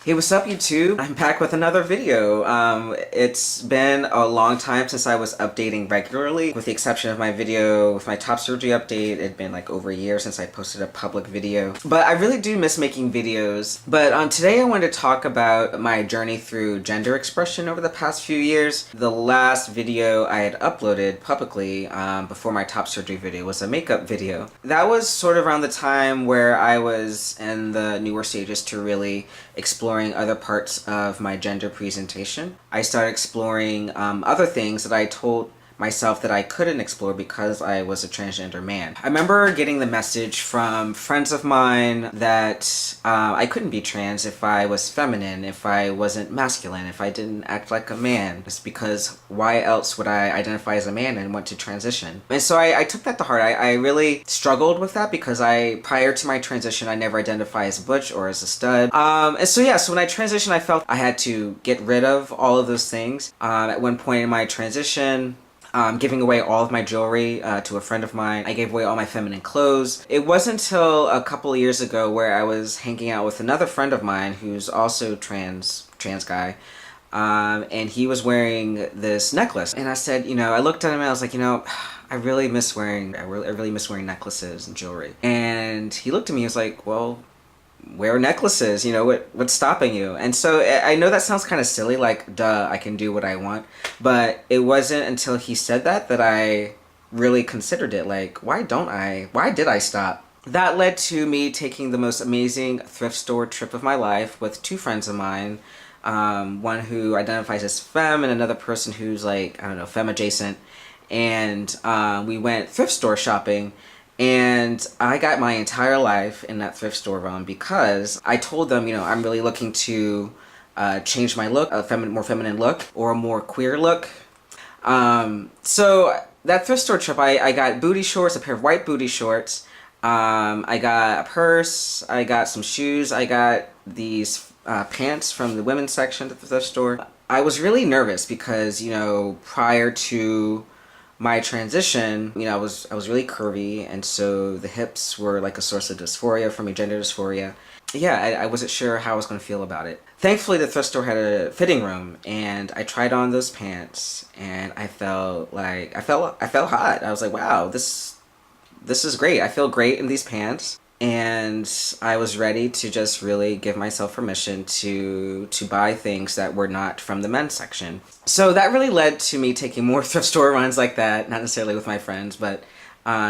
Hey, what's up, YouTube? I'm back with another video. It's been a long time since I was updating regularly, with the exception of my video with my top surgery update. It'd been like over a year since I posted a public video. But I really do miss making videos. But today I wanted to talk about my journey through gender expression over the past few years. The last video I had uploaded publicly before my top surgery video was a makeup video. That was sort of around the time where I was in the newer stages to really exploring other parts of my gender presentation. I started exploring other things that I told myself that I couldn't explore because I was a transgender man. I remember getting the message from friends of mine that I couldn't be trans if I was feminine, if I wasn't masculine, if I didn't act like a man. It's because why else would I identify as a man and want to transition? And so I took that to heart. I really struggled with that because prior to my transition, I never identified as butch or as a stud. And so yeah, so when I transitioned, I felt I had to get rid of all of those things. At one point in my transition, giving away all of my jewelry to a friend of mine. I gave away all my feminine clothes. It wasn't until a couple of years ago where I was hanging out with another friend of mine who's also trans guy. And he was wearing this necklace. And I said, I looked at him and I was like, I really miss wearing necklaces and jewelry. And he looked at me and was like, well, wear necklaces, what's stopping you? And so I know that sounds kind of silly, like, duh, I can do what I want. But it wasn't until he said that I really considered it, like, why did I stop? That led to me taking the most amazing thrift store trip of my life with two friends of mine. One who identifies as femme and another person who's like, I don't know, femme adjacent. And we went thrift store shopping. And I got my entire life in that thrift store run because I told them, I'm really looking to change my look, more feminine look or a more queer look. So that thrift store trip, I got booty shorts, a pair of white booty shorts. I got a purse, I got some shoes, I got these pants from the women's section at the thrift store. I was really nervous because, prior to my transition, I was really curvy, and so the hips were like a source of dysphoria for me, gender dysphoria. Yeah, I wasn't sure how I was going to feel about it. Thankfully, the thrift store had a fitting room, and I tried on those pants, and I felt hot. I was like, wow, this is great. I feel great in these pants. And I was ready to just really give myself permission to buy things that were not from the men's section. So that really led to me taking more thrift store runs like that, not necessarily with my friends, but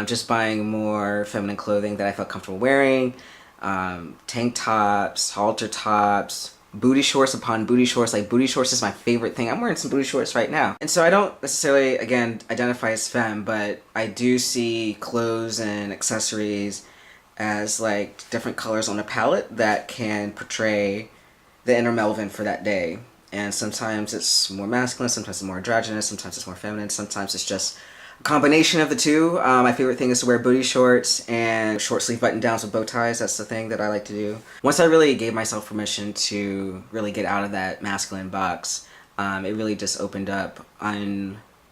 just buying more feminine clothing that I felt comfortable wearing, tank tops, halter tops, booty shorts upon booty shorts. Like, booty shorts is my favorite thing. I'm wearing some booty shorts right now. And so I don't necessarily, again, identify as femme, but I do see clothes and accessories as like different colors on a palette that can portray the inner Melvin for that day. And sometimes it's more masculine, sometimes it's more androgynous, sometimes it's more feminine, sometimes it's just a combination of the two. My favorite thing is to wear booty shorts and short sleeve button downs with bow ties. That's the thing that I like to do. Once I really gave myself permission to really get out of that masculine box, it really just opened up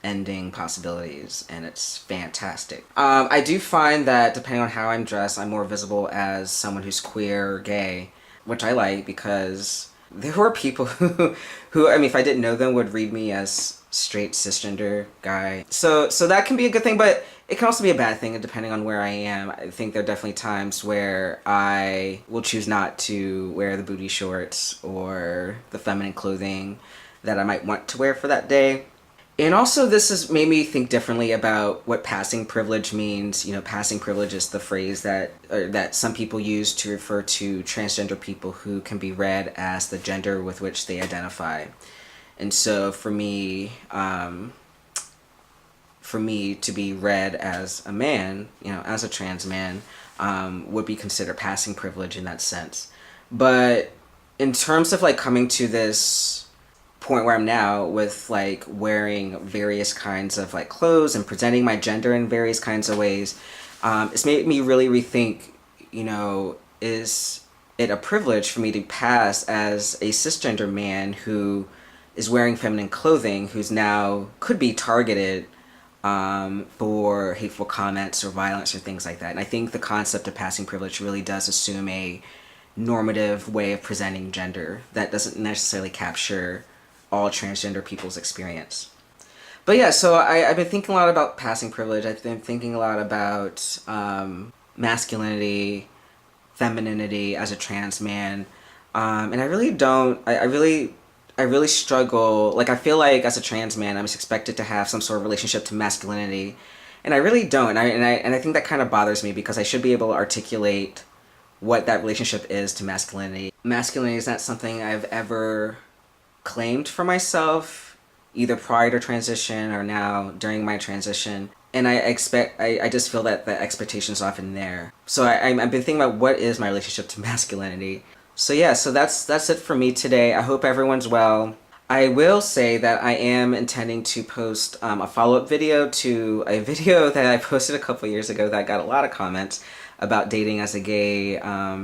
ending possibilities, and it's fantastic. I do find that depending on how I'm dressed, I'm more visible as someone who's queer or gay, which I like because there were people who I mean, if I didn't know them, would read me as straight cisgender guy. So that can be a good thing, but it can also be a bad thing depending on where I am. I think there are definitely times where I will choose not to wear the booty shorts or the feminine clothing that I might want to wear for that day. And also, this has made me think differently about what passing privilege means. Passing privilege is the phrase that some people use to refer to transgender people who can be read as the gender with which they identify. And so for me to be read as a man, as a trans man, would be considered passing privilege in that sense. But in terms of like coming to this point where I'm now with like wearing various kinds of like clothes and presenting my gender in various kinds of ways, it's made me really rethink, is it a privilege for me to pass as a cisgender man who is wearing feminine clothing, who's now could be targeted for hateful comments or violence or things like that. And I think the concept of passing privilege really does assume a normative way of presenting gender that doesn't necessarily capture all transgender people's experience. But yeah, so I've been thinking a lot about passing privilege. I've been thinking a lot about masculinity, femininity as a trans man, and I really don't. I really struggle. Like I feel like as a trans man, I'm expected to have some sort of relationship to masculinity, and I really don't. And I think that kind of bothers me because I should be able to articulate what that relationship is to masculinity. Masculinity is not something I've ever claimed for myself, either prior to transition or now during my transition. And I just feel that the expectation is often there. So I've been thinking about what is my relationship to masculinity. So yeah, so that's it for me today. I hope everyone's well. I will say that I am intending to post a follow-up video to a video that I posted a couple years ago that got a lot of comments about dating as a gay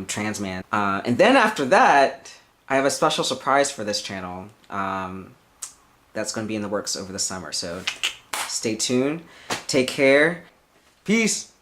trans man. And then after that, I have a special surprise for this channel that's going to be in the works over the summer. So stay tuned. Take care. Peace.